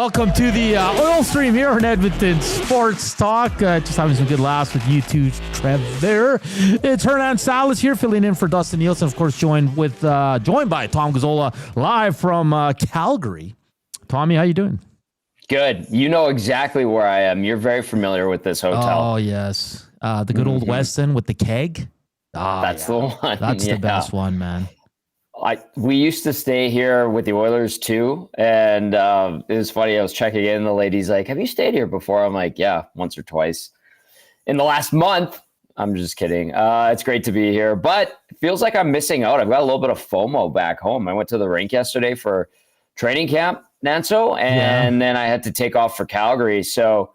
Welcome to the oil stream here on Edmonton Sports Talk. Just having some good laughs with you two, Trev there. It's Hernan Salas here filling in for Dustin Nielson. Of course, joined by Tom Gazzola live from Calgary. Tommy, how you doing? Good. You know exactly where I am. You're very familiar with this hotel. Oh, yes. The good old Westin with the keg. That's the one. That's the best one, man. We used to stay here with the Oilers too, and it was funny. I was checking in. The lady's like, "Have you stayed here before?" I'm like, "Yeah, once or twice in the last month." I'm just kidding. It's great to be here, but it feels like I'm missing out. I've got a little bit of FOMO back home. I went to the rink yesterday for training camp, Nanso, and then I had to take off for Calgary. So,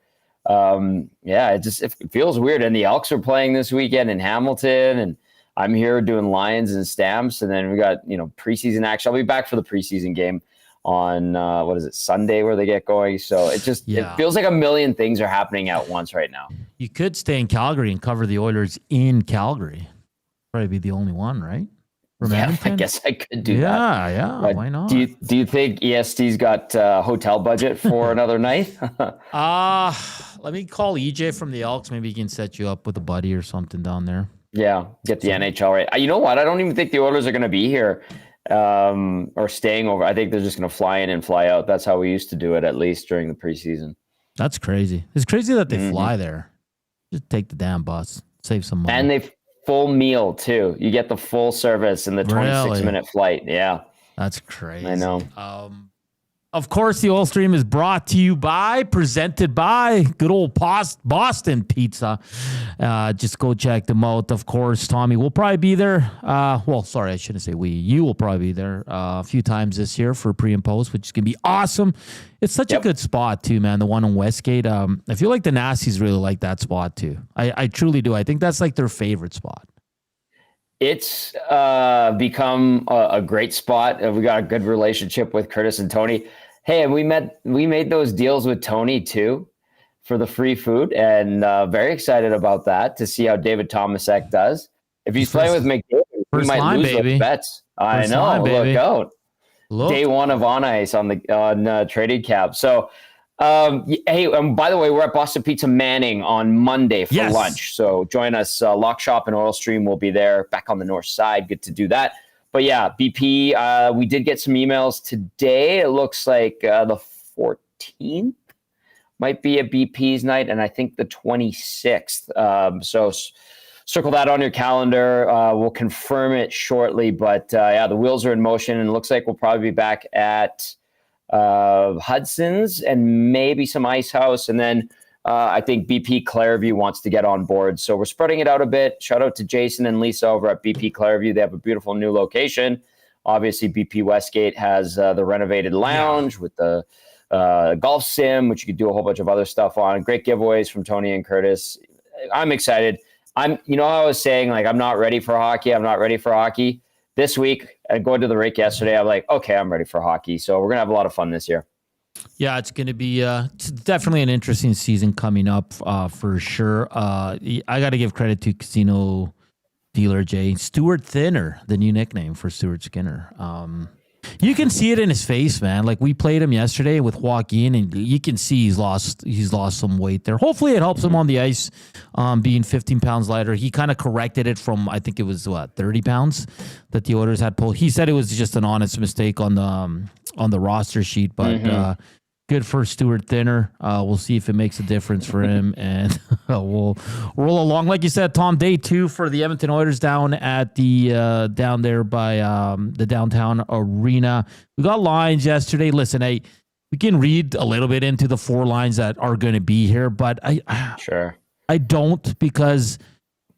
it feels weird. And the Elks are playing this weekend in Hamilton, and I'm here doing Lions and Stamps, and then we got, preseason action. I'll be back for the preseason game on, Sunday where they get going. So it feels like a million things are happening at once right now. You could stay in Calgary and cover the Oilers in Calgary. Probably be the only one, right? Yeah, I guess I could do that. Yeah, why not? Do you think EST's got a hotel budget for another night? Let me call EJ from the Elks. Maybe he can set you up with a buddy or something down there. Yeah, get the NHL right. You know what? I don't even think the Oilers are going to be here or staying over. I think they're just going to fly in and fly out. That's how we used to do it, at least during the preseason. That's crazy. It's crazy that they fly there. Just take the damn bus. Save some money. And they full meal, too. You get the full service in the 26-minute flight. Yeah. That's crazy. I know. Of course, the Oil Stream is presented by good old Boston Pizza. Just go check them out. Of course, Tommy will probably be there. I shouldn't say we. You will probably be there a few times this year for pre and post, which is going to be awesome. It's such a good spot, too, man, the one on Westgate. I feel like the Nasties really like that spot, too. I truly do. I think that's like their favorite spot. It's become a great spot. We got a good relationship with Curtis and Tony. Hey, and we made those deals with Tony too for the free food, and very excited about that to see how David Tomášek does. If he's playing with McDavid, we might lose those bets. I know. Look out! Day one of on ice on trading cap. So. Hey, by the way, we're at Boston Pizza Manning on Monday for lunch. So join us. Lock Shop and Oil Stream will be there back on the north side. Good to do that. But yeah, BP, we did get some emails today. It looks like the 14th might be a BP's night, and I think the 26th. So circle that on your calendar. We'll confirm it shortly. But the wheels are in motion, and it looks like we'll probably be back at Hudson's and maybe some Ice House. And then I think BP Clairview wants to get on board. So we're spreading it out a bit. Shout out to Jason and Lisa over at BP Clairview. They have a beautiful new location. Obviously, BP Westgate has the renovated lounge with the golf sim, which you could do a whole bunch of other stuff on. Great giveaways from Tony and Curtis. I'm excited. I was saying, like, I'm not ready for hockey. This week, going to the rink yesterday, I'm like, okay, I'm ready for hockey. So we're going to have a lot of fun this year. Yeah, it's going to be it's definitely an interesting season coming up for sure. I got to give credit to Casino Dealer J. Stuart Thinner, the new nickname for Stuart Skinner. You can see it in his face, man. Like, we played him yesterday with Joaquin, and you can see he's lost some weight there. Hopefully it helps him on the ice, being 15 pounds lighter. He kind of corrected it from, I think it was 30 pounds that the Oilers had pulled. He said it was just an honest mistake on the roster sheet, but good for Stuart Thinner. We'll see if it makes a difference for him, and we'll roll along. Like you said, Tom, day 2 for the Edmonton Oilers down at the down there by the downtown arena. We got lines yesterday. Listen, we can read a little bit into the 4 lines that are going to be here, but I don't, because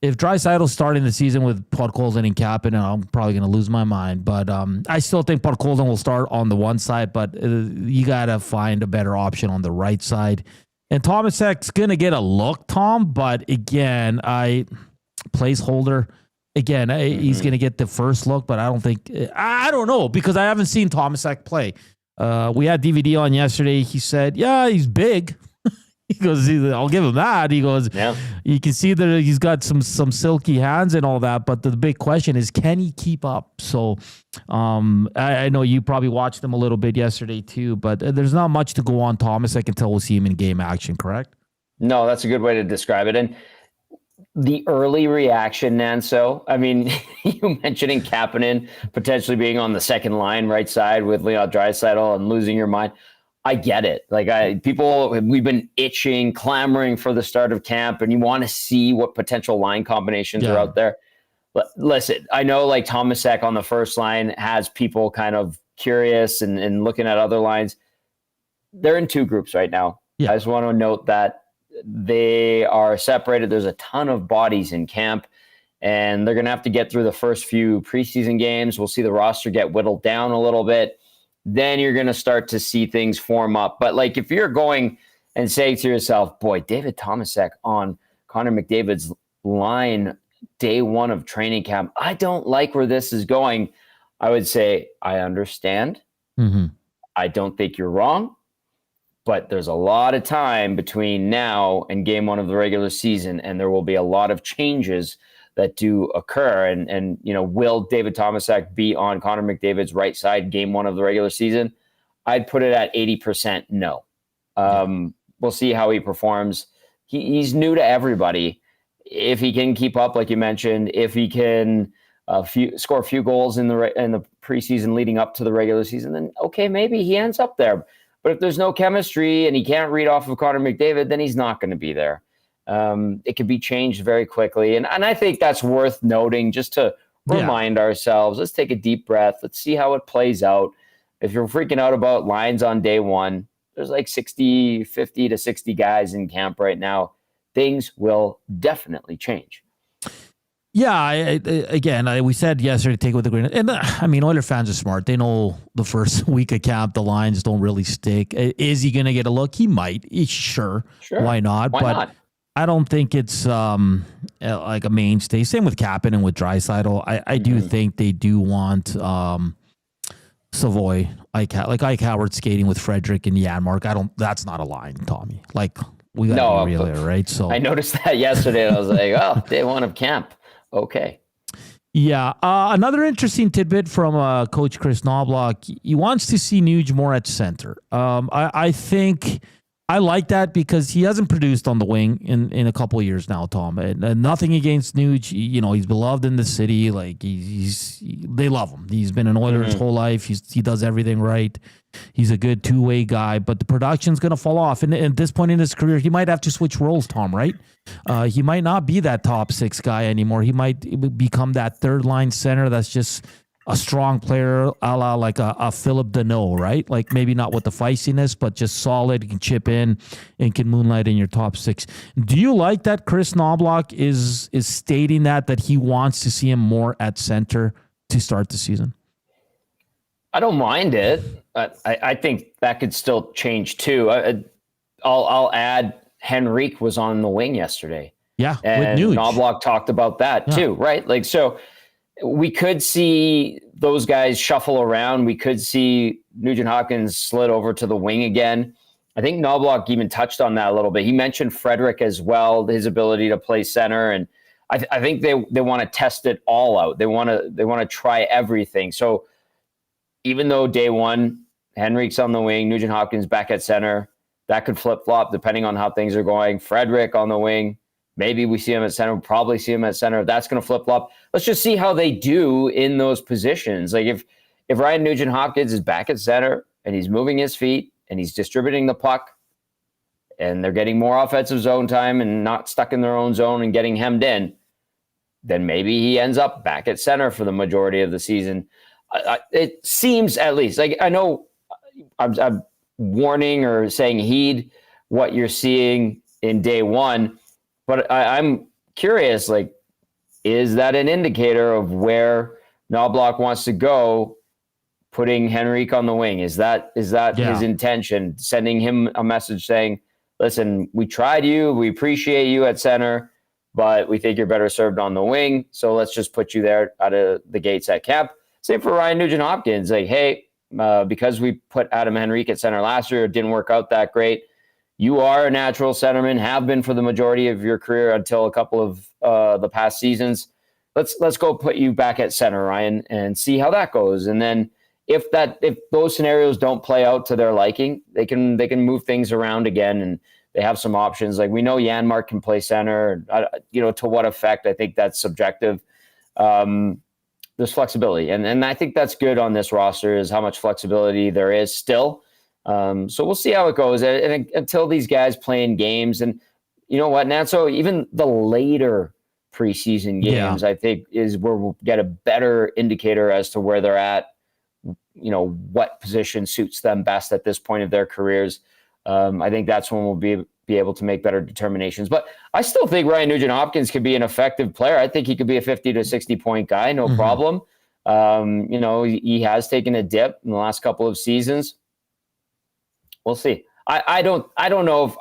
if Draisaitl's starting the season with Podkolzin and Kapanen, I'm probably going to lose my mind. But I still think Podkolzin will start on the one side, but you got to find a better option on the right side. And Tomášek's going to get a look, Tom, but again, placeholder. Again, he's going to get the first look, but I don't know, because I haven't seen Tomášek play. We had DVD on yesterday. He said, yeah, he's big. He goes, I'll give him that. He goes, Yeah. you can see that he's got some silky hands and all that, but the big question is, can he keep up? So I know you probably watched him a little bit yesterday too, but there's not much to go on Tomášek until we'll see him in game action, correct? No, that's a good way to describe it. And the early reaction, Nanso, I mean, you mentioning Kapanen potentially being on the second line right side with Leon Draisaitl and losing your mind. I get it. Like we've been itching, clamoring for the start of camp, and you want to see what potential line combinations are out there. But listen, I know like Tomášek on the first line has people kind of curious and looking at other lines. They're in two groups right now. Yeah. I just want to note that they are separated. There's a ton of bodies in camp, and they're going to have to get through the first few preseason games. We'll see the roster get whittled down a little bit. Then you're going to start to see things form up. But like if you're going and saying to yourself, boy, David Tomášek on Connor McDavid's line day one of training camp, I don't like where this is going. I would say, I understand. Mm-hmm. I don't think you're wrong. But there's a lot of time between now and game one of the regular season, and there will be a lot of changes that do occur. And you know, will David Tomášek be on Connor McDavid's right side game one of the regular season? I'd put it at 80% no. We'll see how he performs. He's new to everybody. If he can keep up, like you mentioned, if he can score a few goals in the preseason leading up to the regular season, then okay, maybe he ends up there. But if there's no chemistry and he can't read off of Connor McDavid, then he's not going to be there. It could be changed very quickly. And I think that's worth noting just to remind ourselves. Let's take a deep breath. Let's see how it plays out. If you're freaking out about lines on day one, there's like 50 to 60 guys in camp right now. Things will definitely change. Yeah, we said yesterday, take it with a grain. And I mean, Oilers fans are smart. They know the first week of camp, the lines don't really stick. Is he going to get a look? He might. Sure. Why not? Why not? I don't think it's like a mainstay. Same with Kapanen and with Draisaitl. I do think they do want Savoy, like Howard skating with Frederick and Janmark. That's not a line, Tommy. Like we got to be real here, right? So I noticed that yesterday. And I was like, oh, day one of camp. Okay. Yeah. Another interesting tidbit from Coach Chris Knobloch. He wants to see Nuge more at center. I think I like that because he hasn't produced on the wing in a couple of years now, Tom. And nothing against Nuge. You know, he's beloved in the city. Like they love him. He's been an Oiler his whole life. He does everything right. He's a good two-way guy, but the production's going to fall off. And at this point in his career, he might have to switch roles, Tom, right? He might not be that top six guy anymore. He might become that third-line center that's just a strong player, a la like a Philip Deneau, right? Like maybe not with the feistiness, but just solid, can chip in and can moonlight in your top six. Do you like that Chris Knobloch is stating that he wants to see him more at center to start the season? I don't mind it. I think that could still change too. I'll add Henrique was on the wing yesterday. Yeah, and with Nuge. Knobloch talked about that too, right? Like, so we could see those guys shuffle around. We could see Nugent Hopkins slid over to the wing again. I think Knobloch even touched on that a little bit. He mentioned Frederick as well, his ability to play center, and I think they want to test it all out. They want to try everything. So even though day one, Henrique's on the wing, Nugent Hopkins back at center, that could flip-flop depending on how things are going. Frederick on the wing, maybe we see him at center, we'll probably see him at center. That's going to flip-flop. Let's just see how they do in those positions. Like if Ryan Nugent Hopkins is back at center and he's moving his feet and he's distributing the puck and they're getting more offensive zone time and not stuck in their own zone and getting hemmed in, then maybe he ends up back at center for the majority of the season. It seems, at least, like I know I'm warning or saying heed what you're seeing in day one, but I'm curious, like, is that an indicator of where Knobloch wants to go, putting Henrique on the wing? Is that his intention, sending him a message saying, listen, we tried you, we appreciate you at center, but we think you're better served on the wing, so let's just put you there out of the gates at camp. Same for Ryan Nugent-Hopkins. Like, hey, because we put Adam Henrique at center last year, it didn't work out that great. You are a natural centerman, have been for the majority of your career until a couple of the past seasons. Let's go put you back at center, Ryan, and see how that goes. And then if those scenarios don't play out to their liking, they can move things around again, and they have some options. Like, we know Janmark can play center. To what effect? I think that's subjective. There's flexibility, and I think that's good on this roster, is how much flexibility there is still. So we'll see how it goes, and until these guys play in games. And you know what, Nanso, even the later preseason games, I think, is where we'll get a better indicator as to where they're at. What position suits them best at this point of their careers. I think that's when we'll be able to make better determinations. But I still think Ryan Nugent-Hopkins could be an effective player. I think he could be a 50 to 60 point guy, no problem. He has taken a dip in the last couple of seasons. We'll see. I don't know if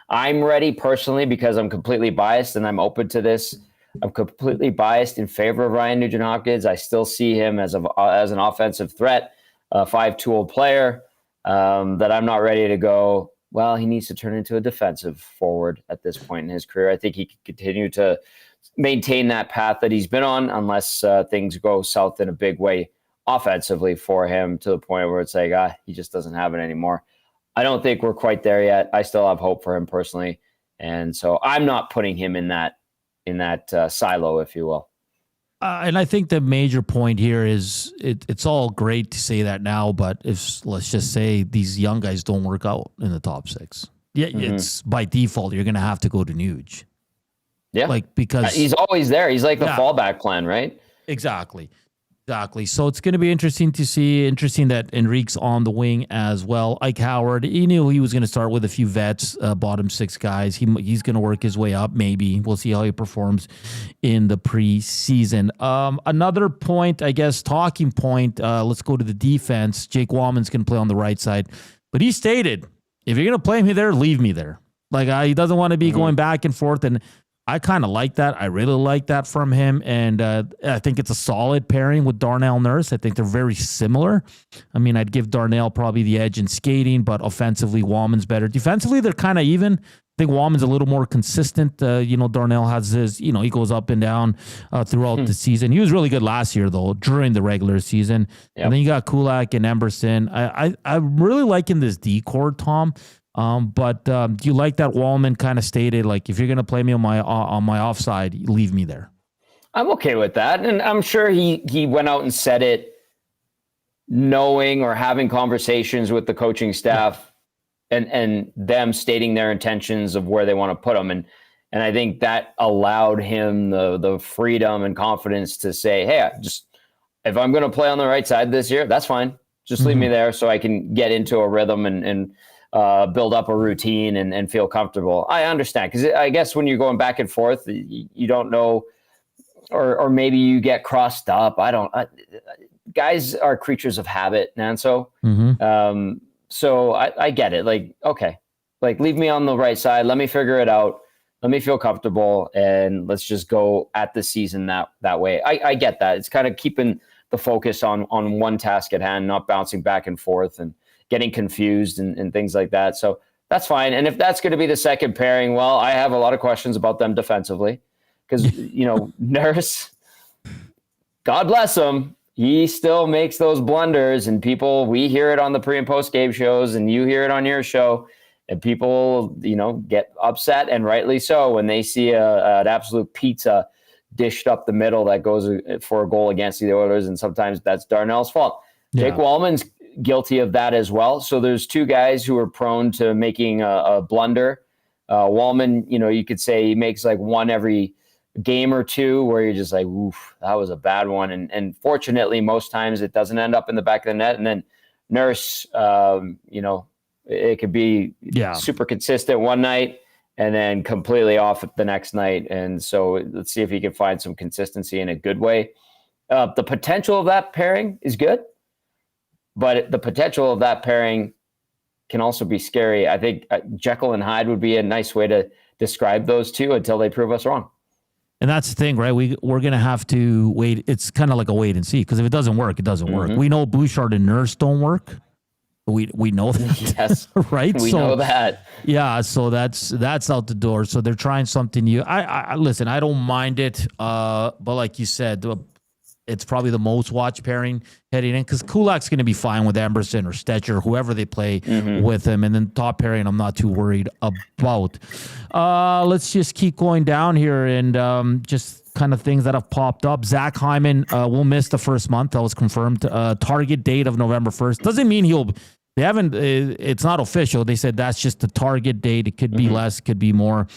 I'm ready personally, because I'm completely biased, and I'm open to this. I'm completely biased in favor of Ryan Nugent-Hopkins. I still see him as an offensive threat, a 5-tool player, that I'm not ready to go, well, he needs to turn into a defensive forward at this point in his career. I think he can continue to maintain that path that he's been on, unless things go south in a big way offensively for him, to the point where it's like, he just doesn't have it anymore. I don't think we're quite there yet. I still have hope for him personally. And so I'm not putting him in that silo, if you will. And I think the major point here is it's all great to say that now, but let's just say these young guys don't work out in the top 6. Yeah, it's by default you're going to have to go to Nuge. Yeah, because he's always there. He's like the fallback plan, right? Exactly. So it's going to be interesting to see. Interesting that Enrique's on the wing as well. Ike Howard, he knew he was going to start with a few vets, bottom 6 guys. He's going to work his way up. Maybe we'll see how he performs in the preseason. Another point, I guess, talking point. Let's go to the defense. Jake Wallman's going to play on the right side, but he stated, if you're going to play me there, leave me there. He doesn't want to be going back and forth, and I kind of like that. I really like that from him. And I think it's a solid pairing with Darnell Nurse. I think they're very similar. I mean, I'd give Darnell probably the edge in skating, but offensively, Wallman's better. Defensively, they're kind of even. I think Wallman's a little more consistent. Darnell has his, he goes up and down throughout the season. He was really good last year, though, during the regular season. Yep. And then you got Kulak and Emberson. I'm really liking this D-core, Tom. But do you like that Wallman kind of stated, like, if you're going to play me on my offside, leave me there? I'm okay with that. And I'm sure he went out and said it knowing or having conversations with the coaching staff and them stating their intentions of where they want to put him. And I think that allowed him the freedom and confidence to say, hey, if I'm going to play on the right side this year, that's fine. Just leave me there so I can get into a rhythm and build up a routine and feel comfortable. I understand, because I guess when you're going back and forth, you don't know, or maybe you get crossed up. Guys are creatures of habit, Nanso. So I get it. Like, okay, like, leave me on the right side. Let me figure it out. Let me feel comfortable, and let's just go at the season that way. I get that. It's kind of keeping the focus on one task at hand, not bouncing back and forth and getting confused and things like that. So that's fine. And if that's going to be the second pairing, well, I have a lot of questions about them defensively, because, Nurse, God bless him, he still makes those blunders, and we hear it on the pre and post game shows, and you hear it on your show, and people, get upset, and rightly so, when they see an absolute pizza dished up the middle that goes for a goal against the Oilers. And sometimes that's Darnell's fault. Jake Wallman's guilty of that as well. So there's 2 guys who are prone to making a blunder. Wallman, you could say he makes like one every game or 2 where you're just like, oof, that was a bad one. And fortunately, most times it doesn't end up in the back of the net. And then Nurse, it could be super consistent one night and then completely off the next night. And so let's see if he can find some consistency in a good way. The potential of that pairing is good, but the potential of that pairing can also be scary. I think Jekyll and Hyde would be a nice way to describe those 2 until they prove us wrong. And that's the thing, right? We're going to have to wait. It's kind of like a wait and see, because if it doesn't work, it doesn't work. We know Bouchard and Nurse don't work. We know that. Yes. Right? We know that. Yeah, so that's out the door. So they're trying something new. I listen, I don't mind it. But like you said, it's probably the most watched pairing heading in because Kulak's going to be fine with Emerson or Stetcher, whoever they play with him. And then top pairing, I'm not too worried about. Let's just keep going down here and just kind of things that have popped up. Zach Hyman will miss the first month. That was confirmed. Target date of November 1st. Doesn't mean they haven't, it's not official. They said that's just the target date. It could be less, could be more.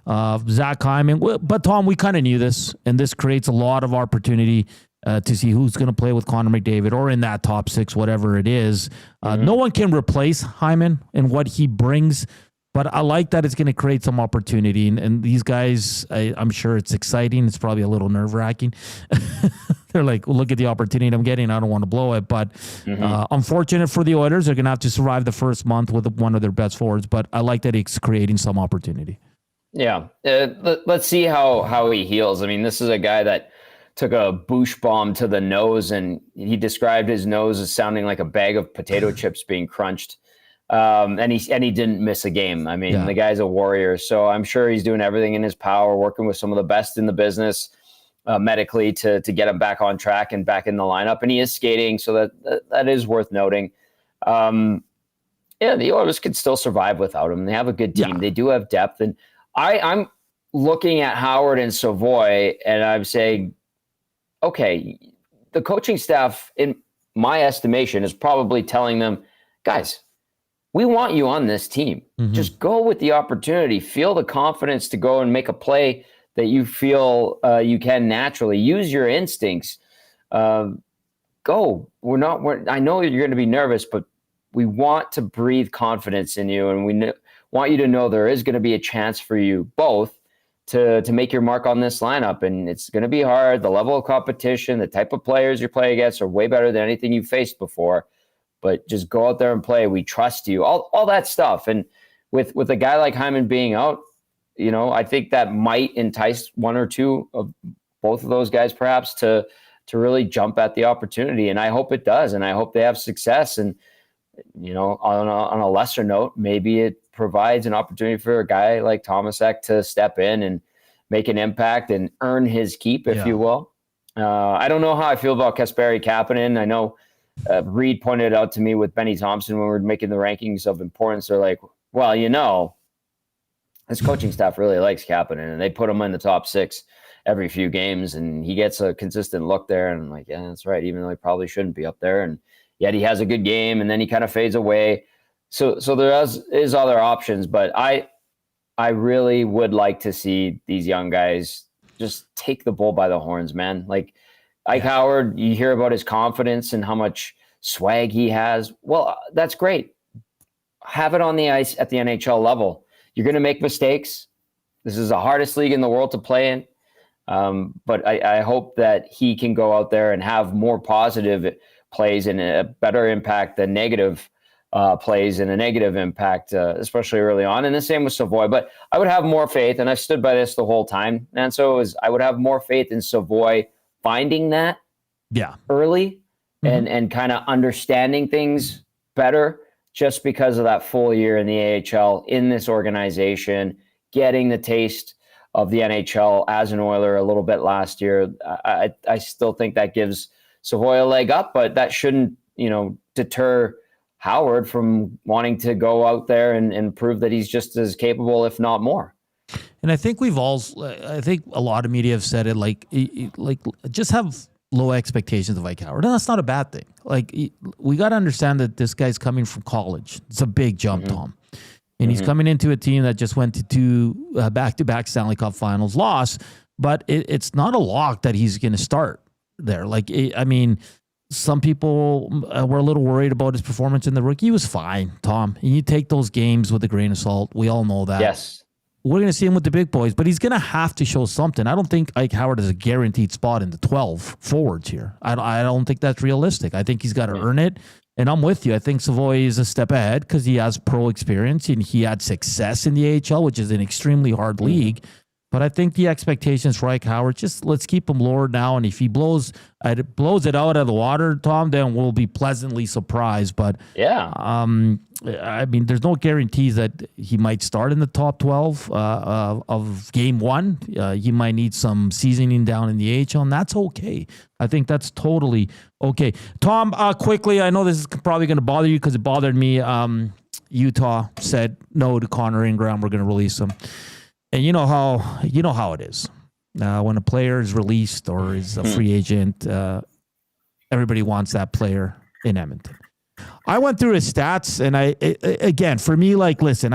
Zach Hyman. But Tom, we kind of knew this, and this creates a lot of opportunity to see who's going to play with Connor McDavid or in that top six, whatever it is. No one can replace Hyman and what he brings, but I like that it's going to create some opportunity. And these guys, I'm sure it's exciting. It's probably a little nerve-wracking. They're like, well, look at the opportunity I'm getting. I don't want to blow it. But unfortunate for the Oilers. They're going to have to survive the first month with one of their best forwards. But I like that it's creating some opportunity. Yeah. Let's see how he heals. I mean, this is a guy that took a Bush bomb to the nose, and he described his nose as sounding like a bag of potato chips being crunched. And he didn't miss a game. I mean, the guy's a warrior. So I'm sure he's doing everything in his power, working with some of the best in the business medically to get him back on track and back in the lineup. And he is skating, so that is worth noting. The Oilers could still survive without him. They have a good team. They do have depth. And I'm looking at Howard and Savoy, and I'm saying, okay, the coaching staff, in my estimation, is probably telling them, guys, we want you on this team. Just go with the opportunity. Feel the confidence to go and make a play that you feel you can naturally. Use your instincts. Go. I know you're going to be nervous, but we want to breathe confidence in you, and we want you to know there is going to be a chance for you both to make your mark on this lineup. And it's going to be hard. The level of competition, the type of players you're playing against are way better than anything you've faced before. But just go out there and play. We trust you. All that stuff. And with a guy like Hyman being out, I think that might entice one or two of both of those guys perhaps to really jump at the opportunity. And I hope it does. And I hope they have success. And, on a lesser note, maybe it provides an opportunity for a guy like Tomášek to step in and make an impact and earn his keep, if you will. I don't know how I feel about Kasperi Kapanen. I know Reed pointed out to me with Benny Thompson when we were making the rankings of importance. They're like, well, this coaching staff really likes Kapanen, and they put him in the top six every few games, and he gets a consistent look there. And I'm like, yeah, that's right, even though he probably shouldn't be up there. And yet he has a good game, and then he kind of fades away. So there is other options, but I really would like to see these young guys just take the bull by the horns, man. Like Ike Howard, you hear about his confidence and how much swag he has. Well, that's great. Have it on the ice at the NHL level. You're going to make mistakes. This is the hardest league in the world to play in. But I hope that he can go out there and have more positive plays and a better impact than negative plays and a negative impact, especially early on. And the same with Savoy. But I would have more faith, and I've stood by this the whole time. And so I would have more faith in Savoy finding that early and kind of understanding things better just because of that full year in the AHL in this organization, getting the taste of the NHL as an Oiler a little bit last year. I still think that gives Savoy a leg up, but that shouldn't, deter Howard from wanting to go out there and prove that he's just as capable, if not more. And I think I think a lot of media have said it, like just have low expectations of Ike Howard. And that's not a bad thing. Like, we got to understand that this guy's coming from college. It's a big jump, Tom. And he's coming into a team that just went to two back-to-back Stanley Cup Finals loss. But it's not a lock that he's going to start there. Some people were a little worried about his performance in the rookie. He was fine, Tom. And you take those games with a grain of salt. We all know that. Yes. We're going to see him with the big boys, but he's going to have to show something. I don't think Ike Howard is a guaranteed spot in the 12 forwards here. I don't think that's realistic. I think he's got to earn it. And I'm with you. I think Savoy is a step ahead because he has pro experience and he had success in the AHL, which is an extremely hard league. But I think the expectations for Ike Howard, just let's keep him lowered now. And if he blows it out of the water, Tom, then we'll be pleasantly surprised. But yeah, I mean, there's no guarantees that he might start in the top 12 of game one. He might need some seasoning down in the AHL, and that's okay. I think that's totally okay. Tom, quickly, I know this is probably going to bother you because it bothered me. Utah said no to Connor Ingram. We're going to release him. And you know how it is. When a player is released or is a free agent, everybody wants that player in Edmonton. I went through his stats, and again, for me, like, listen,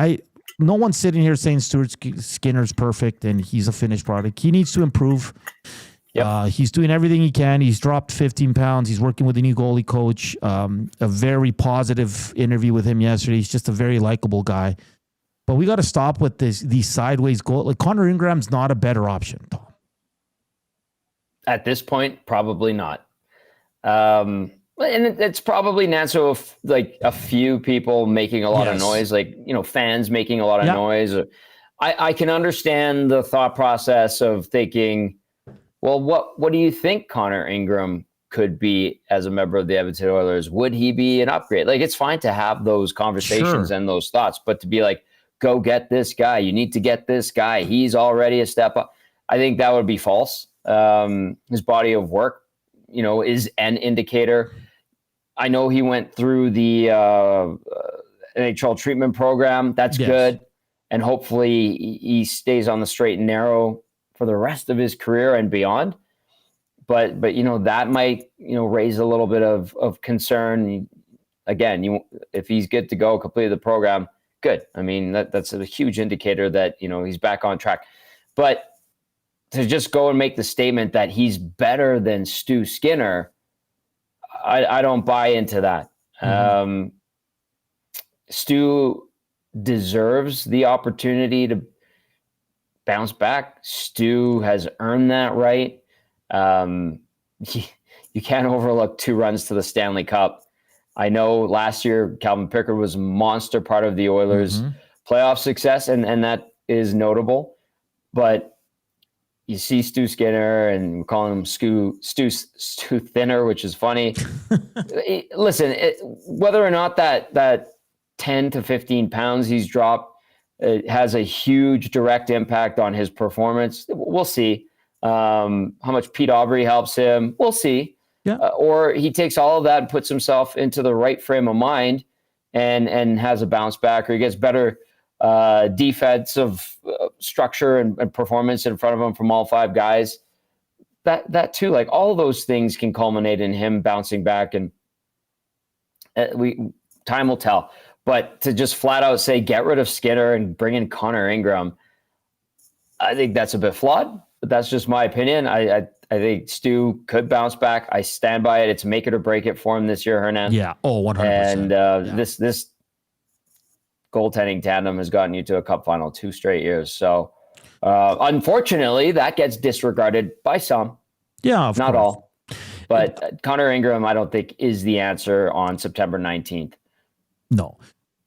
no one's sitting here saying Stuart Skinner's perfect and he's a finished product. He needs to improve. Yep. He's doing everything he can. He's dropped 15 pounds. He's working with a new goalie coach. A very positive interview with him yesterday. He's just a very likable guy. But we got to stop with these sideways goals. Like, Connor Ingram's not a better option, Tom. At this point, probably not. And it's probably not so like a few people making a lot of noise, like, fans making a lot of noise. I can understand the thought process of thinking, well, what do you think Connor Ingram could be as a member of the Edmonton Oilers? Would he be an upgrade? Like, it's fine to have those conversations and those thoughts, but to be like, go get this guy. You need to get this guy. He's already a step up. I think that would be false. His body of work, is an indicator. I know he went through the NHL treatment program. That's good. And hopefully he stays on the straight and narrow for the rest of his career and beyond. But that might, raise a little bit of concern. Again, if he's good to go, complete the program, good. I mean, that's a huge indicator that, he's back on track. But to just go and make the statement that he's better than Stu Skinner, I don't buy into that. Mm-hmm. Stu deserves the opportunity to bounce back. Stu has earned that right. You can't overlook 2 runs to the Stanley Cup. I know last year Calvin Pickard was a monster part of the Oilers' playoff success, and that is notable. But you see Stu Skinner, and we're calling him Stu Thinner, which is funny. Listen, whether or not that 10 to 15 pounds he's dropped, it has a huge direct impact on his performance. We'll see. How much Pete Aubrey helps him, we'll see. Yeah. Or he takes all of that and puts himself into the right frame of mind and has a bounce back, or he gets better defensive structure and performance in front of him from all 5 guys. That too, like, all of those things can culminate in him bouncing back, and time will tell. But to just flat out say, get rid of Skinner and bring in Connor Ingram, I think that's a bit flawed, but that's just my opinion. I think Stu could bounce back. I stand by it. It's make it or break it for him this year, Hernan. Yeah. Oh, 100%. And this goaltending tandem has gotten you to a cup final 2 straight years. So unfortunately, that gets disregarded by some. Yeah, of not course. all. But Connor Ingram, I don't think, is the answer on September 19th. No.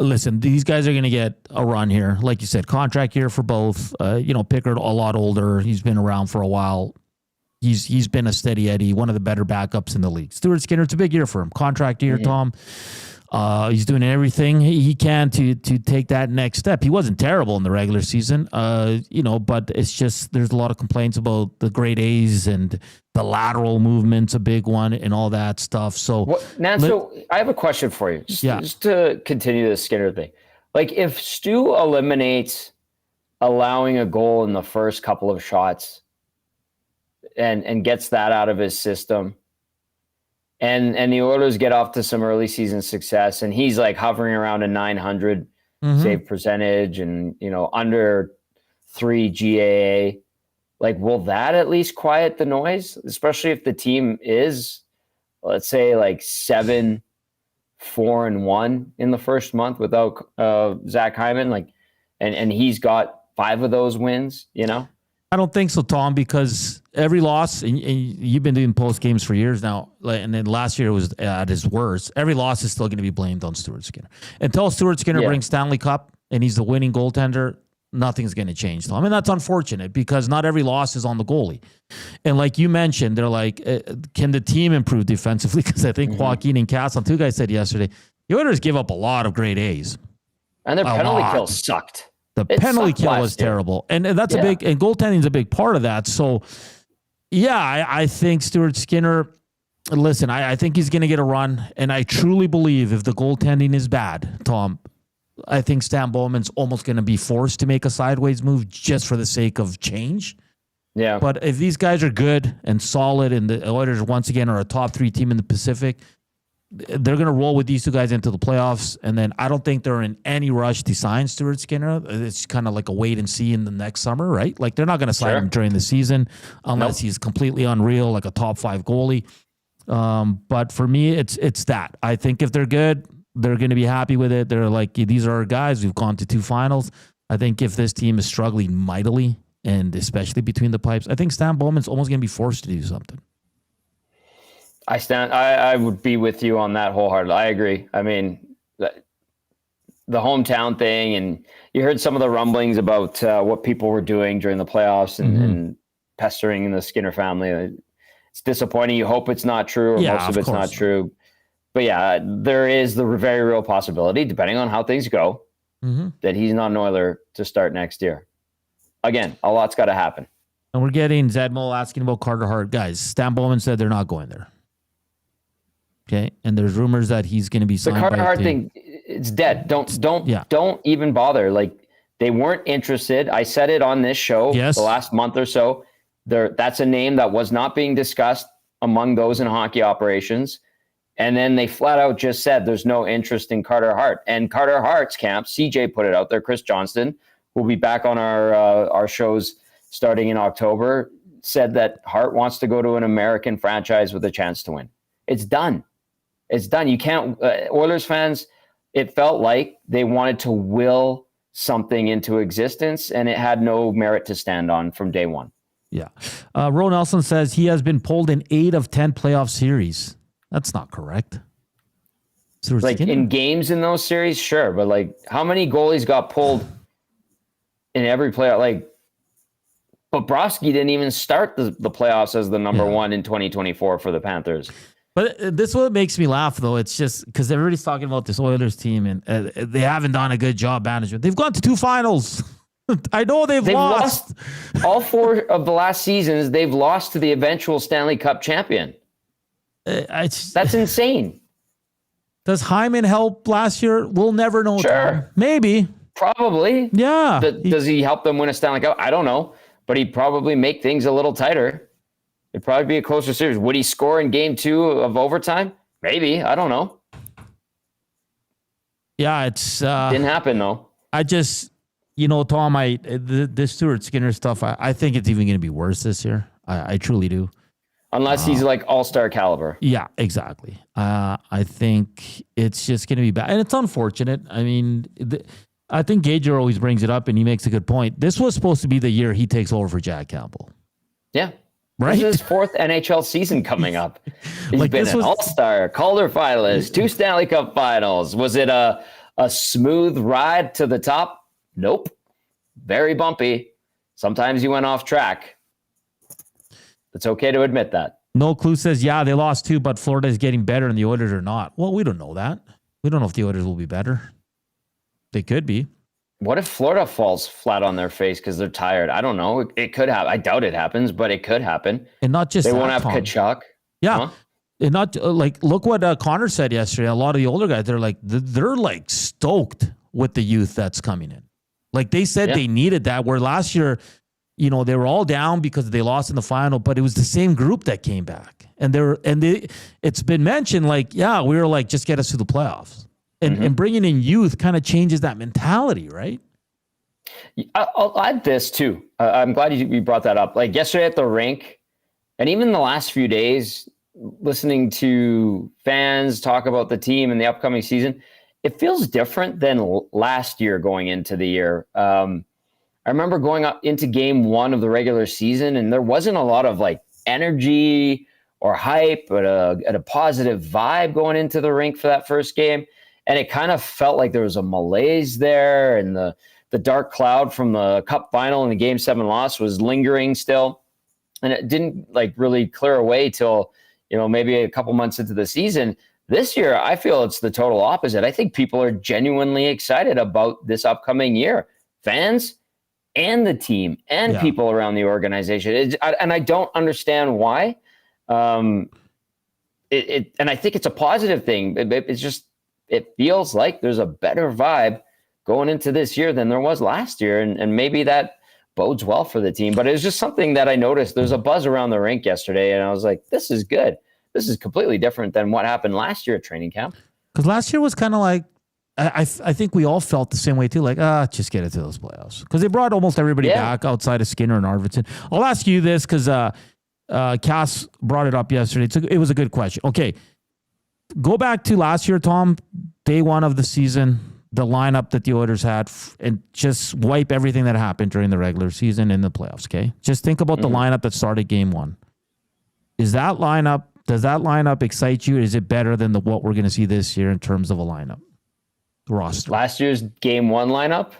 Listen, these guys are going to get a run here. Like you said, contract year for both. Pickard, a lot older. He's been around for a while. He's been a steady Eddie, one of the better backups in the league. Stuart Skinner, it's a big year for him. Contract year, Tom. He's doing everything he can to take that next step. He wasn't terrible in the regular season, but it's just there's a lot of complaints about the grade A's and the lateral movement's a big one and all that stuff. So, so I have a question for you. Just to continue the Skinner thing. Like, if Stu eliminates allowing a goal in the first couple of shots and gets that out of his system, and the Oilers get off to some early season success, and he's like hovering around a 900 save percentage and, under 3 GAA, like, will that at least quiet the noise? Especially if the team is, let's say, like 7-4-1 in the first month without Zach Hyman, like, and he's got 5 of those wins, I don't think so, Tom, because every loss, and you've been doing post games for years now, and then last year was at his worst. Every loss is still going to be blamed on Stuart Skinner. Until Stuart Skinner brings Stanley Cup and he's the winning goaltender, nothing's going to change. So, I mean, that's unfortunate because not every loss is on the goalie. And like you mentioned, they're like, can the team improve defensively? Because I think Joaquin and Castle, two guys said yesterday, the Oilers give up a lot of grade A's. And their penalty kill sucked. The penalty kill was terrible. And that's a big, and goaltending is a big part of that. So, yeah, I think Stuart Skinner, listen, I think he's going to get a run. And I truly believe if the goaltending is bad, Tom, I think Stan Bowman's almost going to be forced to make a sideways move just for the sake of change. Yeah. But if these guys are good and solid and the Oilers once again are a top 3 team in the Pacific, they're going to roll with these two guys into the playoffs. And then I don't think they're in any rush to sign Stuart Skinner. It's kind of like a wait and see in the next summer, right? Like they're not going to sign him during the season unless he's completely unreal, like a top 5 goalie. But for me, it's that. I think if they're good, they're going to be happy with it. They're like, these are our guys. We've gone to 2 finals. I think if this team is struggling mightily, and especially between the pipes, I think Stan Bowman's almost going to be forced to do something. I would be with you on that wholeheartedly. I agree. I mean, the hometown thing, and you heard some of the rumblings about what people were doing during the playoffs and pestering the Skinner family. It's disappointing. You hope it's not true, or most of it's not true. But yeah, there is the very real possibility, depending on how things go, that he's not an Oiler to start next year. Again, a lot's got to happen. And we're getting Zedmo asking about Carter Hart. Guys, Stan Bowman said they're not going there. Okay, and there's rumors that he's going to be signed. The Carter Hart thing, it's dead. Don't even bother. Like, they weren't interested. I said it on this show the last month or so. That's a name that was not being discussed among those in hockey operations. And then they flat out just said there's no interest in Carter Hart. And Carter Hart's camp, CJ put it out there, Chris Johnston, who'll be back on our shows starting in October, said that Hart wants to go to an American franchise with a chance to win. It's done. It's done. You can't, Oilers fans, it felt like they wanted to will something into existence, and it had no merit to stand on from day one. Yeah. Ro Nelson says he has been pulled in 8 of 10 playoff series. That's not correct. Like in games in those series, sure. But like, how many goalies got pulled in every playoff? Like, Bobrovsky didn't even start the playoffs as the number one in 2024 for the Panthers. But this is what makes me laugh, though. It's just because everybody's talking about this Oilers team, and they haven't done a good job management. They've gone to 2 finals. I know they've lost. All 4 of the last seasons. They've lost to the eventual Stanley Cup champion. That's insane. Does Hyman help last year? We'll never know. Sure. Maybe. Probably. Yeah. Does he help them win a Stanley Cup? I don't know. But he'd probably make things a little tighter. It'd probably be a closer series. Would he score in game 2 of overtime? Maybe. I don't know. Yeah, it's... didn't happen, though. I just... Tom, this Stuart Skinner stuff, I think it's even going to be worse this year. I truly do. Unless he's like all-star caliber. Yeah, exactly. I think it's just going to be bad. And it's unfortunate. I mean, I think Gager always brings it up, and he makes a good point. This was supposed to be the year he takes over for Jack Campbell. Yeah. Right? This is his 4th NHL season coming up. He's been an all-star, Calder finalist, 2 Stanley Cup finals. Was it a smooth ride to the top? Nope. Very bumpy. Sometimes you went off track. It's okay to admit that. No Clue says, yeah, they lost 2, but Florida is getting better and the Oilers are not. Well, we don't know that. We don't know if the Oilers will be better. They could be. What if Florida falls flat on their face because they're tired? I don't know. It could happen. I doubt it happens, but it could happen. And not just they won't have Tkachuk. Yeah. Huh? And not like, look what Connor said yesterday. A lot of the older guys, they're like stoked with the youth that's coming in. Like they said they needed that, where last year, they were all down because they lost in the final, but it was the same group that came back. And it's been mentioned, like, we were like, just get us to the playoffs. And bringing in youth kind of changes that mentality, right? I'll add this too. I'm glad you brought that up. Like yesterday at the rink, and even the last few days, listening to fans talk about the team and the upcoming season, it feels different than last year going into the year. I remember going up into game 1 of the regular season, and there wasn't a lot of like energy or hype, but a positive vibe going into the rink for that first game. And it kind of felt like there was a malaise there, and the the dark cloud from the Cup final and the Game 7 loss was lingering still, and it didn't like really clear away till maybe a couple months into the season. This year, I feel it's the total opposite. I think people are genuinely excited about this upcoming year, fans and the team and people around the organization. And I don't understand why. And I think it's a positive thing. It feels like there's a better vibe going into this year than there was last year. And maybe that bodes well for the team. But it was just something that I noticed. There's a buzz around the rink yesterday, and I was like, this is good. This is completely different than what happened last year at training camp. Because last year was kind of like, I think we all felt the same way too. Like, just get into those playoffs. Because they brought almost everybody back outside of Skinner and Arvidsson. I'll ask you this because Cass brought it up yesterday. It was a good question. Okay, go back to last year, Tom, day one of the season, the lineup that the Oilers had, and just wipe everything that happened during the regular season in the playoffs, okay? Just think about the lineup that started game one. Does that lineup excite you? Or is it better than what we're going to see this year in terms of a lineup? Roster. Last year's game one lineup?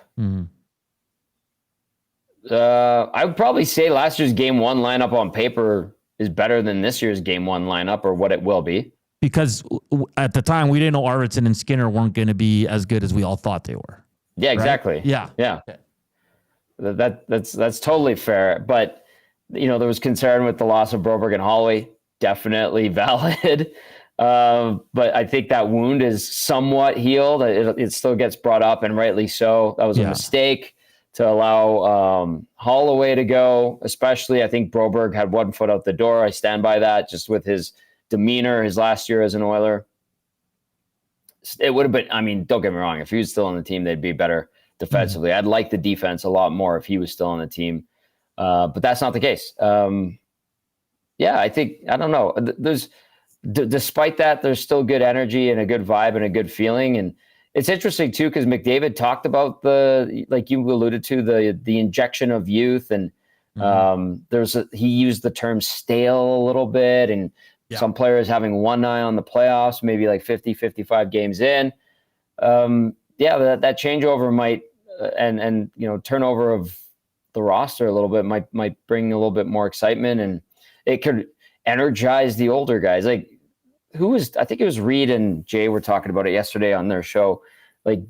I would probably say last year's game one lineup on paper is better than this year's game one lineup, or what it will be. Because at the time, we didn't know Arvidsson and Skinner weren't going to be as good as we all thought they were. Yeah, exactly. Right? Yeah. Yeah. Okay. That's totally fair. But, there was concern with the loss of Broberg and Holloway. Definitely valid. But I think that wound is somewhat healed. It still gets brought up, and rightly so. That was a mistake to allow Holloway to go, especially. I think Broberg had one foot out the door. I stand by that, just with his demeanor his last year as an Oiler. It would have been, don't get me wrong, if he was still on the team, they'd be better defensively. I'd like the defense a lot more if he was still on the team. But that's not the case. I don't know. Despite that, there's still good energy and a good vibe and a good feeling. And it's interesting too, because McDavid talked about like you alluded to, the injection of youth, and he used the term stale a little bit, and some players having one eye on the playoffs, maybe like 50, 55 games in. That changeover might, and turnover of the roster a little bit might bring a little bit more excitement, and it could energize the older guys. Like, I think it was Reed and Jay were talking about it yesterday on their show. Like,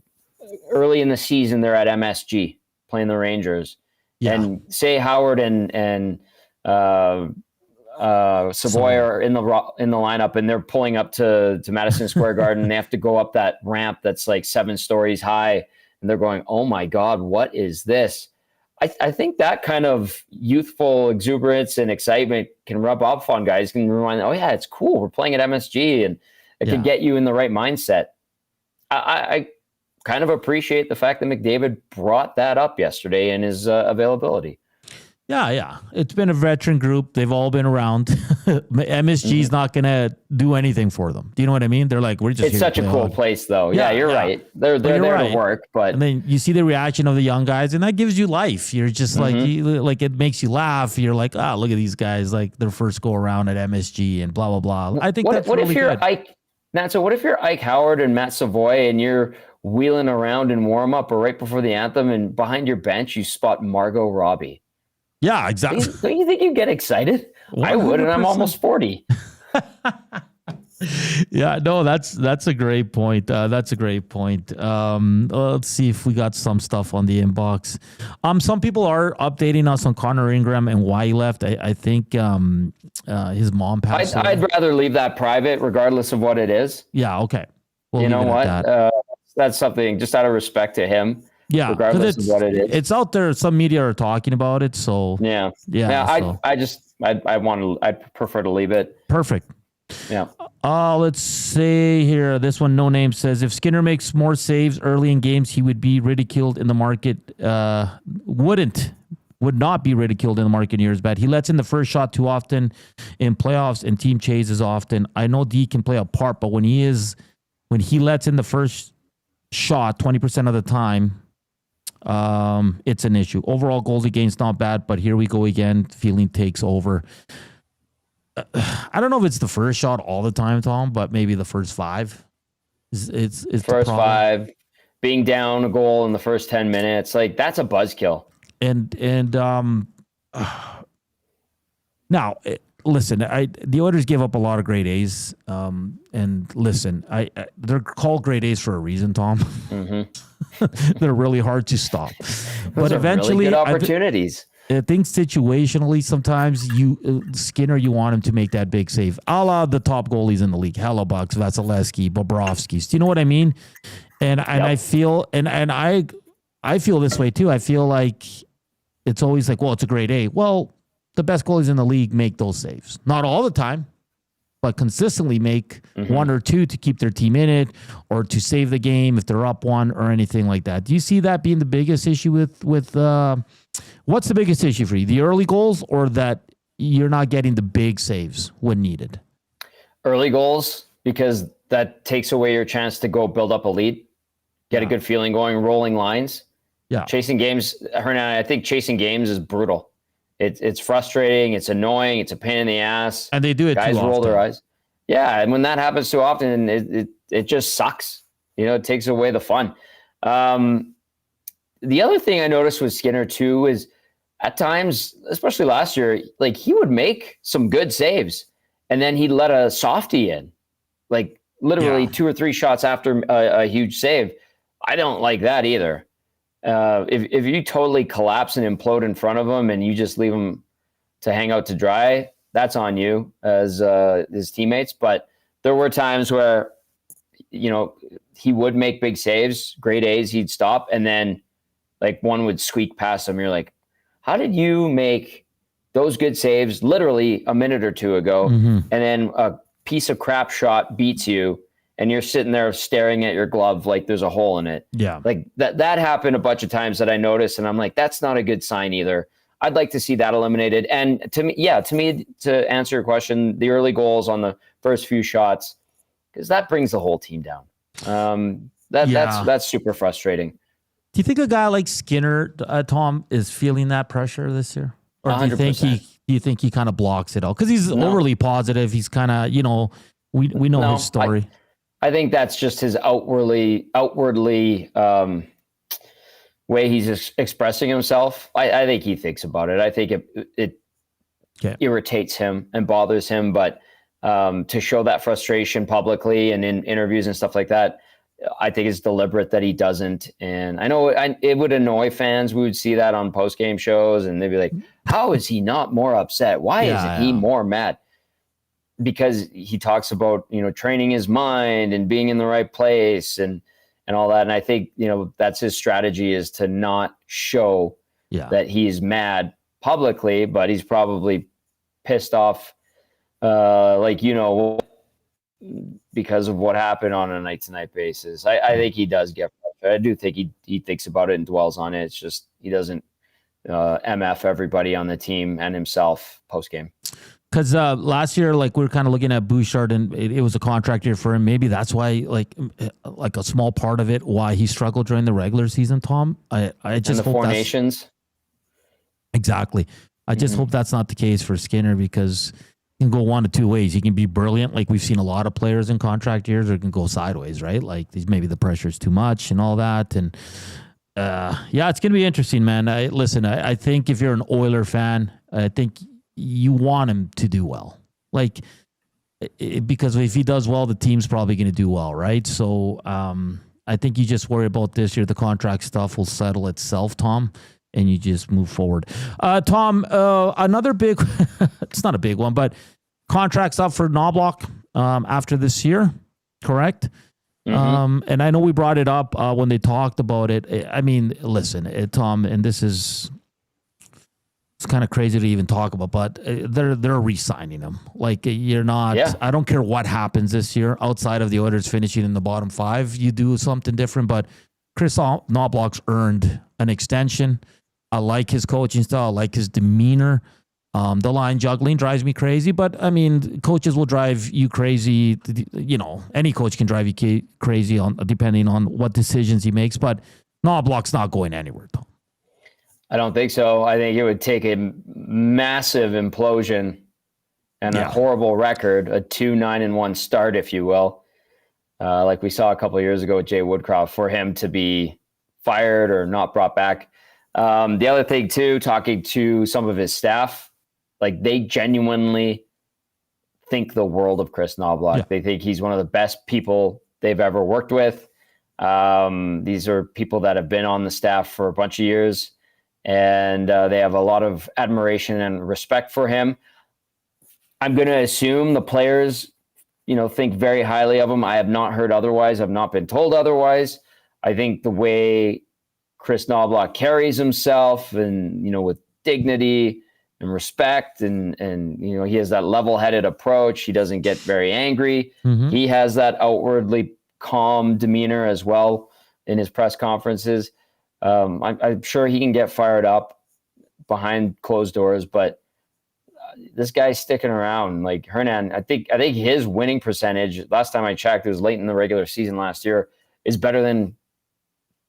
early in the season, they're at MSG playing the Rangers, and say Howard and Savoy are in the lineup, and they're pulling up to Madison Square Garden, and they have to go up that ramp that's like 7 stories high, and they're going, oh my God, what is this? I think that kind of youthful exuberance and excitement can rub off on guys, can remind them, oh yeah, it's cool, we're playing at MSG, and it can get you in the right mindset. I kind of appreciate the fact that McDavid brought that up yesterday in his availability. Yeah. It's been a veteran group. They've all been around. MSG's not going to do anything for them. Do you know what I mean? They're like, we're just. It's such a cool place, though. Yeah, you're right. They're there to work, but. And then you see the reaction of the young guys, and that gives you life. You're just like, it makes you laugh. You're like, look at these guys, like their first go around at MSG and blah, blah, blah. I think that's really good. So what if you're Ike Howard and Matt Savoy, and you're wheeling around in warm up or right before the anthem, and behind your bench you spot Margot Robbie? Yeah, exactly. Don't you think you get excited? 100%. I would, and I'm almost 40. Yeah, no, that's a great point. That's a great point. Let's see if we got some stuff on the inbox. Some people are updating us on Connor Ingram and why he left. I think his mom passed away. I'd rather leave that private, regardless of what it is. Yeah, okay. We'll you know what? That's something just out of respect to him. Yeah, regardless of what it is. It's out there. Some media are talking about it. So yeah. I prefer to leave it. Perfect. Yeah. Let's see here. This one, no name, says if Skinner makes more saves early in games, he would be ridiculed in the market. Would not be ridiculed in the market in years. But he lets in the first shot too often in playoffs, and team chases often. I know D can play a part, but when he lets in the first shot 20% of the time, it's an issue. Overall goals against not bad, but here we go again. Feeling takes over. I don't know if it's the first shot all the time, Tom, but maybe the first 5. It's first 5. being down a goal in the first 10 minutes, like that's a buzzkill. Now, listen, the Oilers gave up a lot of grade A's. And listen, they're called grade A's for a reason, Tom. Mm-hmm. They're really hard to stop. But eventually, really good opportunities. I think situationally, sometimes Skinner, you want him to make that big save, a la the top goalies in the league: Hellebuck, Vasilevsky, Bobrovsky. Do you know what I mean? And I feel I feel this way too. I feel like it's always like, well, it's a grade A. Well, the best goalies in the league make those saves. Not all the time, but consistently make one or two to keep their team in it or to save the game if they're up one or anything like that. Do you see that being the biggest issue with what's the biggest issue for you? The early goals or that you're not getting the big saves when needed? Early goals, because that takes away your chance to go build up a lead, get a good feeling going, rolling lines. Yeah. Chasing games, Hernan, I think chasing games is brutal. It's frustrating. It's annoying. It's a pain in the ass. And they do it Guys too often. roll their eyes. Yeah, and when that happens too often, it just sucks. It takes away the fun. The other thing I noticed with Skinner too is at times, especially last year, like he would make some good saves, and then he'd let a softie in, like literally 2 or 3 shots after a huge save. I don't like that either. If you totally collapse and implode in front of him and you just leave him to hang out to dry, that's on you as his teammates. But there were times where, he would make big saves, grade A's, he'd stop, and then like one would squeak past him. You're like, how did you make those good saves literally a minute or two ago, and then a piece of crap shot beats you, and you're sitting there staring at your glove like there's a hole in it? Yeah. Like that happened a bunch of times that I noticed, and I'm like, that's not a good sign either. I'd like to see that eliminated. And to me, to answer your question, the early goals on the first few shots, because that brings the whole team down. That's super frustrating. Do you think a guy like Skinner, Tom, is feeling that pressure this year? Or do you think he kind of blocks it all? Because he's overly positive. He's kind of, we know his story. I think that's just his outwardly way he's expressing himself. I think he thinks about it. I think it irritates him and bothers him, but to show that frustration publicly and in interviews and stuff like that, I think it's deliberate that he doesn't. And I know it would annoy fans. We would see that on post-game shows and they'd be like, how is he not more upset? Why isn't he more mad? Because he talks about, training his mind and being in the right place and all that. And I think, that's his strategy, is to not show that he's mad publicly, but he's probably pissed off, because of what happened on a night-to-night basis. I think he does get frustrated. I do think he thinks about it and dwells on it. It's just he doesn't MF everybody on the team and himself post-game. Because last year, we were kind of looking at Bouchard, and it was a contract year for him. Maybe that's why, like a small part of it, why he struggled during the regular season, Tom. I just hope 4 Nations. Exactly. I just hope that's not the case for Skinner, because it can go one of two ways. He can be brilliant, like we've seen a lot of players in contract years, or it can go sideways, right? Like maybe the pressure is too much and all that. And it's going to be interesting, man. I think if you're an Oiler fan, I think you want him to do well, because if he does well, the team's probably going to do well, right? So I think you just worry about this year. The contract stuff will settle itself, Tom, and you just move forward. Tom, another big, it's not a big one, but contract's up for Knoblauch after this year, correct? And I know we brought it up when they talked about it. I mean, listen, Tom, and this is, it's kind of crazy to even talk about, but they're re-signing him. You're not. Yeah. I don't care what happens this year outside of the Oilers finishing in the bottom 5. You do something different, but Chris Knoblauch's earned an extension. I like his coaching style. I like his demeanor. The line juggling drives me crazy, but I mean, coaches will drive you crazy. Any coach can drive you crazy depending on what decisions he makes. But Knoblauch's not going anywhere, Tom. I don't think so. I think it would take a massive implosion and a horrible record, a 2-9-1 start, if you will, like we saw a couple of years ago with Jay Woodcroft, for him to be fired or not brought back. The other thing too, talking to some of his staff, like they genuinely think the world of Chris Knoblauch. Yeah. They think he's one of the best people they've ever worked with. These are people that have been on the staff for a bunch of years, and they have a lot of admiration and respect for him. I'm going to assume the players, think very highly of him. I have not heard otherwise. I've not been told otherwise. I think the way Chris Knoblauch carries himself and, with dignity and respect and he has that level-headed approach. He doesn't get very angry. Mm-hmm. He has that outwardly calm demeanor as well in his press conferences. I'm sure he can get fired up behind closed doors, but this guy's sticking around. Like Hernan, I think his winning percentage, last time I checked, it was late in the regular season last year, is better than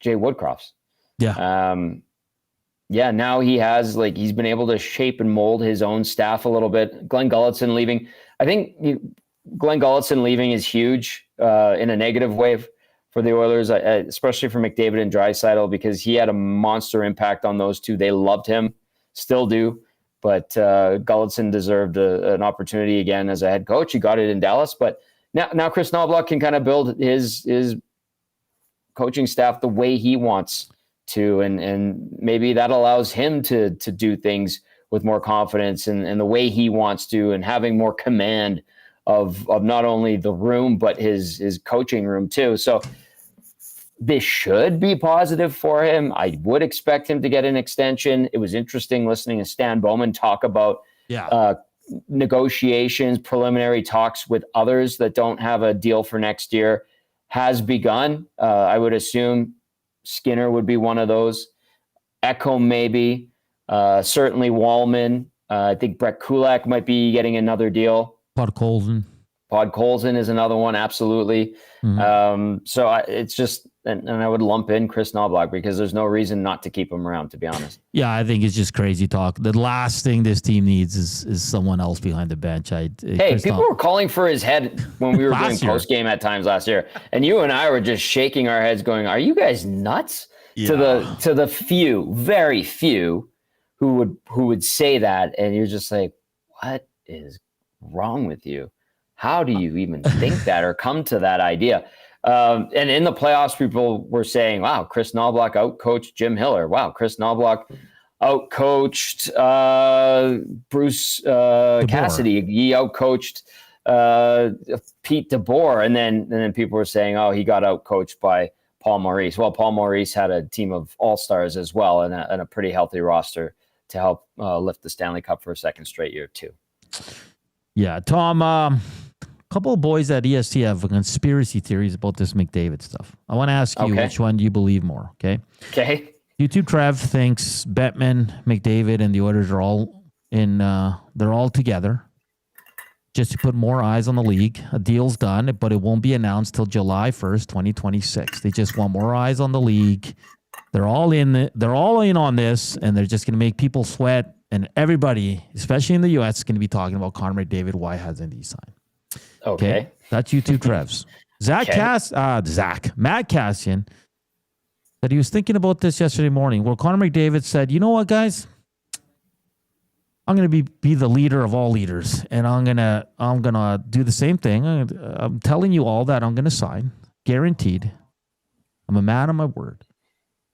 Jay Woodcroft's. Yeah. Now he's been able to shape and mold his own staff a little bit. Glenn Gulutzan leaving. I think Glenn Gulutzan leaving is huge in a negative way for the Oilers, especially for McDavid and Draisaitl, because he had a monster impact on those two. They loved him, still do. But Gulutzan deserved an opportunity again as a head coach. He got it in Dallas. But now Chris Knoblauch can kind of build his coaching staff the way he wants to. And maybe that allows him to do things with more confidence and the way he wants to, and having more command of not only the room, but his coaching room too. So this should be positive for him. I would expect him to get an extension. It was interesting listening to Stan Bowman talk about negotiations, preliminary talks with others that don't have a deal for next year has begun. I would assume Skinner would be one of those. Ekholm maybe. Certainly Wallman. I think Brett Kulak might be getting another deal. Podkolzin is another one, absolutely. Mm-hmm. It's just, and I would lump in Chris Knoblauch because there's no reason not to keep him around, to be honest. Yeah, I think it's just crazy talk. The last thing this team needs is someone else behind the bench. People were calling for his head when we were doing post-game at times last year, and you and I were just shaking our heads going, are you guys nuts? Yeah. To the few, very few who would say that, and you're just like, what is wrong with you? How do you even think that or come to that idea? And in the playoffs, people were saying, wow, Chris Knoblauch outcoached Jim Hiller. Wow, Chris Knoblauch outcoached Bruce Cassidy. He outcoached Pete DeBoer. And then people were saying, oh, he got outcoached by Paul Maurice. Well, Paul Maurice had a team of all-stars as well and a pretty healthy roster to help lift the Stanley Cup for a second straight year, too. Yeah, Tom, a couple of boys at EST have conspiracy theories about this McDavid stuff. I want to ask you which one do you believe more, okay? Okay. YouTube Trev thinks Bettman, McDavid, and the Oilers are all they're all together just to put more eyes on the league. A deal's done, but it won't be announced till July 1st, 2026. They just want more eyes on the league. They're all in on this, and they're just going to make people sweat. And everybody, especially in the U.S., is going to be talking about Connor McDavid. Why hasn't he signed? Okay. That's YouTube Trevs. Matt Cassian said he was thinking about this yesterday morning. Well, Connor McDavid said, you know what, guys? I'm going to be the leader of all leaders, and I'm gonna do the same thing. I'm telling you all that I'm going to sign, guaranteed. I'm a man of my word,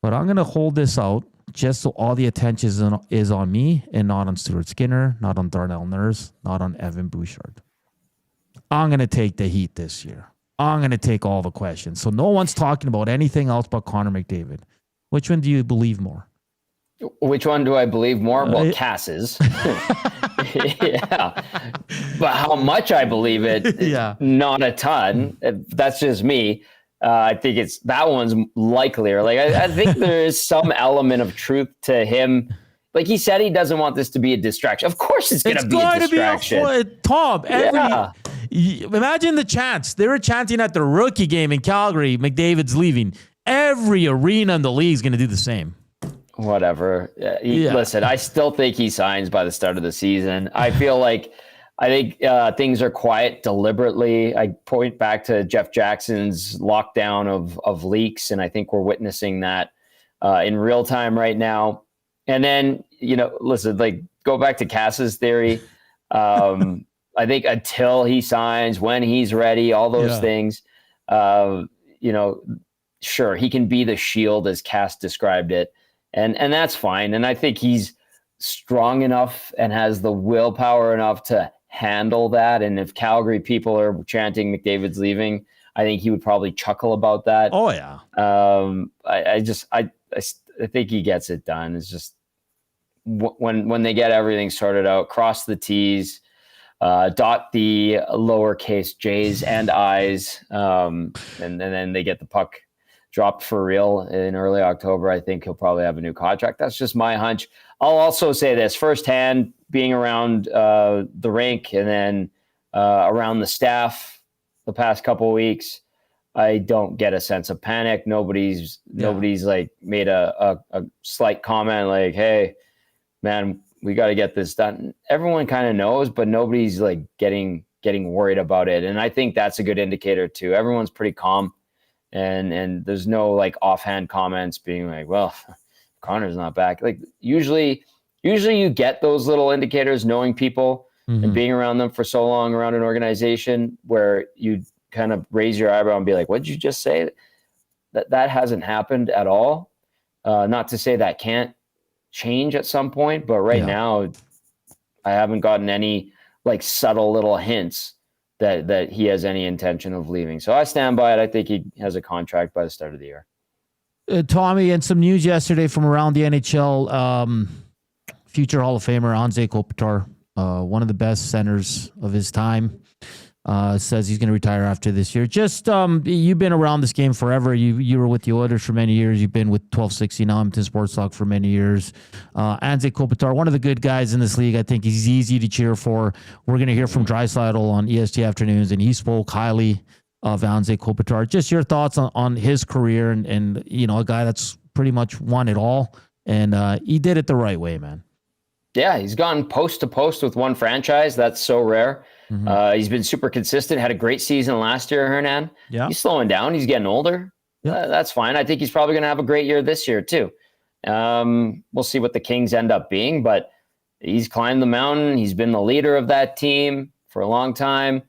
but I'm going to hold this out just so all the attention is on me and not on Stuart Skinner, not on Darnell Nurse, not on Evan Bouchard. I'm going to take the heat this year. I'm going to take all the questions. So no one's talking about anything else but Connor McDavid. Which one do you believe more? Which one do I believe more? Well, Cass's. Yeah. But how much I believe it, not a ton. That's just me. I think that one's likelier. Like I think there is some element of truth to him. Like he said, he doesn't want this to be a distraction. Of course, it's going to be a distraction. Tom, imagine the chants. They were chanting at the rookie game in Calgary. McDavid's leaving. Every arena in the league is going to do the same. Whatever. Listen, I still think he signs by the start of the season. I feel like I think things are quiet deliberately. I point back to Jeff Jackson's lockdown of leaks, and I think we're witnessing that in real time right now. And then, listen, like go back to Cass's theory. I think until he signs, when he's ready, all those things, sure, he can be the shield as Cass described it. And that's fine. And I think he's strong enough and has the willpower enough to handle that. And if Calgary people are chanting McDavid's leaving, I think he would probably chuckle about that. Oh yeah. I think he gets it done. It's just when they get everything sorted out, cross the T's, dot the lowercase J's and I's, and then they get the puck dropped for real in early October. I think he'll probably have a new contract. That's just my hunch. I'll also say this firsthand, being around the rink and then around the staff the past couple of weeks, I don't get a sense of panic. Nobody's like made a slight comment like, "Hey, man, we got to get this done." Everyone kind of knows, but nobody's like getting worried about it. And I think that's a good indicator too. Everyone's pretty calm, and there's no like offhand comments being like, "Well, Connor's not back." Like usually you get those little indicators, knowing people and being around them for so long around an organization, where you kind of raise your eyebrow and be like, "What did you just say?" That hasn't happened at all. Not to say that can't change at some point, but right now I haven't gotten any like subtle little hints that he has any intention of leaving. So I stand by it. I think he has a contract by the start of the year. Tommy, and some news yesterday from around the NHL, future Hall of Famer Anze Kopitar, one of the best centers of his time, says he's going to retire after this year. Just you've been around this game forever. You were with the Oilers for many years. You've been with 1260 now, Edmonton Sports Talk for many years. Anze Kopitar, one of the good guys in this league. I think he's easy to cheer for. We're going to hear from Draisaitl on EST Afternoons, and he spoke highly of Anze Kopitar. Just your thoughts on his career and a guy that's pretty much won it all, and he did it the right way, man. Yeah, he's gone post to post with one franchise. That's so rare. He's been super consistent, had a great season last year, Hernan. Yeah. He's slowing down. He's getting older. Yeah. That's fine. I think he's probably going to have a great year this year too. We'll see what the Kings end up being, but he's climbed the mountain. He's been the leader of that team for a long time.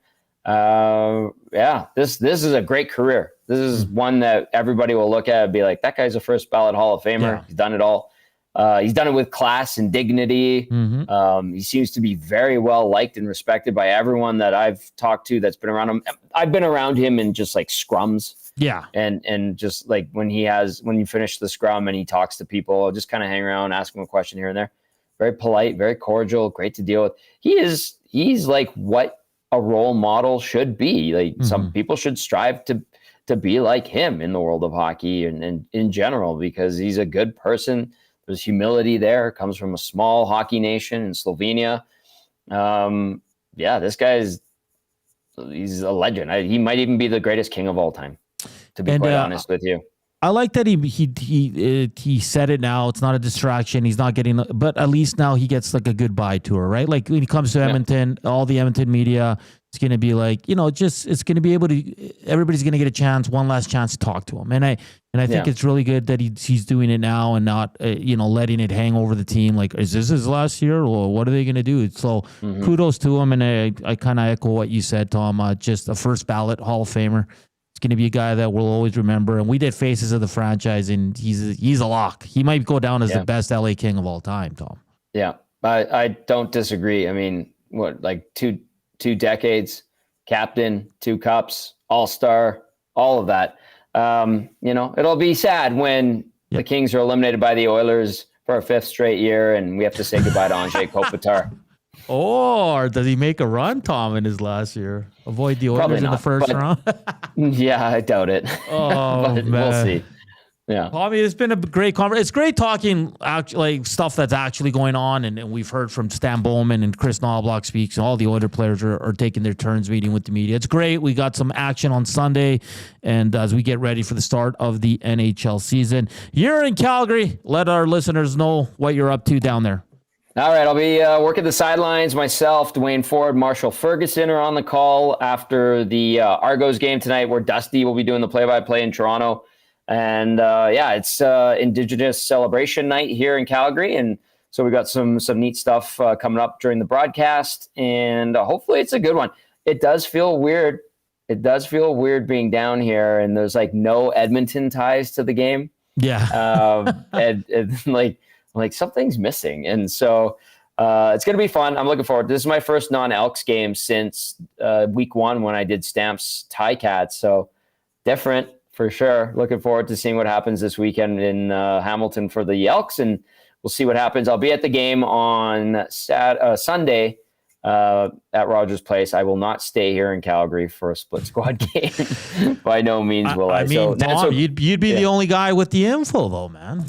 This is a great career. This is one that everybody will look at and be like, that guy's a first ballot Hall of Famer. Yeah. He's done it all. He's done it with class and dignity. He seems to be very well liked and respected by everyone that I've talked to that's been around him. I've been around him in just like scrums. Yeah. And just like when you finish the scrum and he talks to people, I'll just kind of hang around, ask him a question here and there. Very polite, very cordial, great to deal with. He's like what a role model should be. Like some people should strive to be like him in the world of hockey and in general, because he's a good person. There's humility there. Comes from a small hockey nation in Slovenia. This guy he's a legend. He might even be the greatest king of all time, to be quite honest with you. I like that he said it now. It's not a distraction. He's not getting, but at least now he gets like a goodbye tour, right? Like when he comes to Edmonton, all the Edmonton media, it's going to be like, it's going to be able to, everybody's going to get a chance, one last chance to talk to him. And I think it's really good that he's doing it now and not, letting it hang over the team. Like, is this his last year or what are they going to do? So kudos to him. And I kind of echo what you said, Tom, just a first ballot Hall of Famer. It's going to be a guy that we'll always remember. And we did Faces of the Franchise, and he's a lock. He might go down as the best LA King of all time, Tom. Yeah, I don't disagree. I mean, like two decades, captain, 2 cups, all-star, all of that. It'll be sad when the Kings are eliminated by the Oilers for a 5th straight year and we have to say goodbye to Anze Kopitar. Or does he make a run, Tom, in his last year? Avoid the Oilers in the first round? Yeah, I doubt it. Oh, but man. We'll see. Yeah. Well, I mean, it's been a great conversation. It's great talking like stuff that's actually going on. And we've heard from Stan Bowman and Chris Knobloch speaks, and all the Oilers players are taking their turns meeting with the media. It's great. We got some action on Sunday. And as we get ready for the start of the NHL season, you're in Calgary. Let our listeners know what you're up to down there. All right, I'll be working the sidelines myself. Dwayne Ford, Marshall Ferguson are on the call after the Argos game tonight, where Dusty will be doing the play-by-play in Toronto. And it's Indigenous Celebration Night here in Calgary, and so we got some neat stuff coming up during the broadcast, and hopefully it's a good one. It does feel weird. It does feel weird being down here, and there's like no Edmonton ties to the game. Yeah, and like something's missing, and so it's gonna be fun. I'm looking forward. This is my first non-Elks game since week 1 when I did Stamps Tie Cats, so different for sure. Looking forward to seeing what happens this weekend in Hamilton for the Elks, and we'll see what happens. I'll be at the game on Sunday at Rogers Place. I will not stay here in Calgary for a split squad game. By no means will I. I mean, Tom, you'd be the only guy with the info, though, man.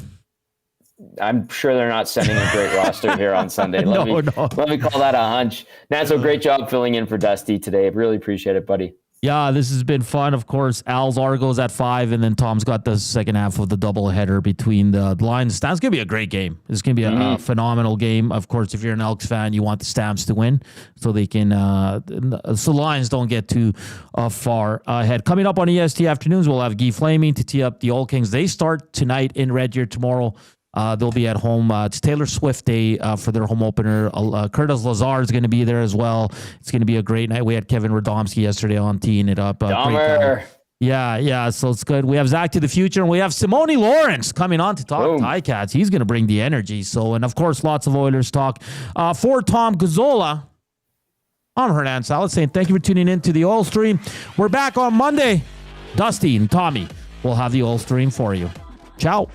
I'm sure they're not sending a great roster here on Sunday. Let me call that a hunch. Natso, great job filling in for Dusty today. Really appreciate it, buddy. Yeah, this has been fun. Of course, Al's Argos at 5, and then Tom's got the second half of the doubleheader between the Lions. That's going to be a great game. It's going to be a phenomenal game. Of course, if you're an Elks fan, you want the Stamps to win so they can so Lions don't get too far ahead. Coming up on EST Afternoons, we'll have Guy Flaming to tee up the Old Kings. They start tonight in Red Deer. Tomorrow they'll be at home. It's Taylor Swift Day for their home opener. Curtis Lazar is going to be there as well. It's going to be a great night. We had Kevin Radomski yesterday on teeing it up. Yeah, so it's good. We have Zach to the Future, and we have Simone Lawrence coming on to talk Tie Cats. He's going to bring the energy. So, and of course, lots of Oilers talk. For Tom Gazzola, I'm Hernan Salas saying thank you for tuning in to the Oil Stream. We're back on Monday. Dusty and Tommy will have the Oil Stream for you. Ciao.